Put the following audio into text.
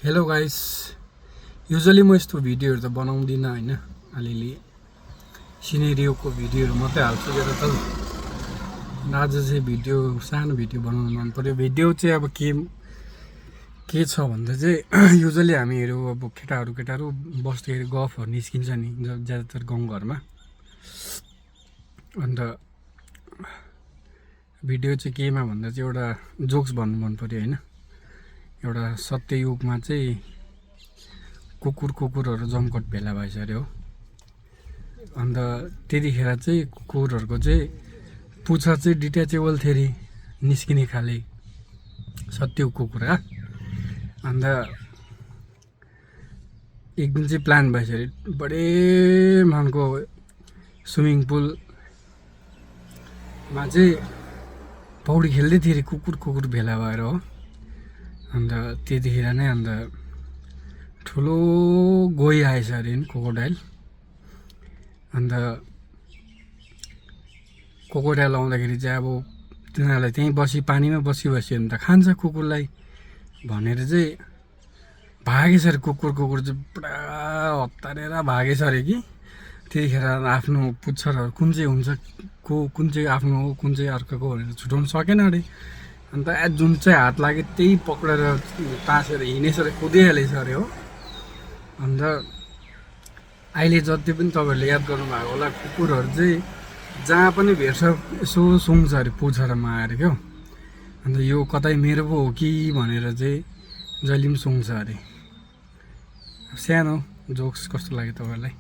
Hello guys, usually म यस्तो भिडियोहरू त बनाउँदिनँ होइन। अलिअलि सिनेरियोको भिडियोहरू मात्रै हाल्छु ज्यादातर। आज चाहिँ सानो भिडियो बनाउनु मन पर्यो। भिडियो चाहिँ अब के छ भन्दा चाहिँ युजली हामीहरू अब केटाहरू बस्दाखेरि गफहरू निस्किन्छ नि ज्यादातर गाउँघरमा। अन्त भिडियो चाहिँ केमा भन्दा चाहिँ एउटा जोक्स भन्नु मन पर्यो होइन। एउटा सत्ययुगमा चाहिँ कुकुरहरू जमकट भेला भइसक्यो हो। अन्त त्यतिखेर चाहिँ कुकुरहरूको चाहिँ पुच्छर चाहिँ डिट्याचेबल थ्योरी निस्किने खाले सत्ययुग कुकुर। अन्त एक दिन चाहिँ प्लान भइसक्यो बडे मनको स्विमिङ पुलमा चाहिँ पौडी खेल्दै थियो कुकुर भेला भएर हो। अन्त त्यतिखेर नै अन्त ठुलो गोही आएछ अरे नि क्रोकोडाइल। अन्त क्रोकोडाइल आउँदाखेरि चाहिँ अब तिनीहरूलाई त्यहीँ पानीमा बसी भने त खान्छ कुकुरलाई भनेर चाहिँ भागेछ अरे कुकुर चाहिँ पुरा हतारेर भागेछ अरे कि। त्यतिखेर आफ्नो पुच्छरहरू कुन चाहिँ हुन्छ कुन चाहिँ आफ्नो हो कुन चाहिँ अर्काको भनेर छुट्याउनु सकेन अरे। अन्त जुन चाहिँ हात लाग्यो त्यही पक्रेर तासेर हिँडेछ अरे, कुदिहालेछ अरे हो। अन्त अहिले जति पनि तपाईँहरूले याद गर्नुभएको होला कुकुरहरू चाहिँ जहाँ पनि भेट्छ यसो सुँग्छ अरे पुच्छरमा आएर क्या। अन्त यो कतै मेरो पो हो कि भनेर चाहिँ जहिले पनि सुँग्छ अरे। सानो जोक्स कस्तो लाग्यो तपाईँहरूलाई?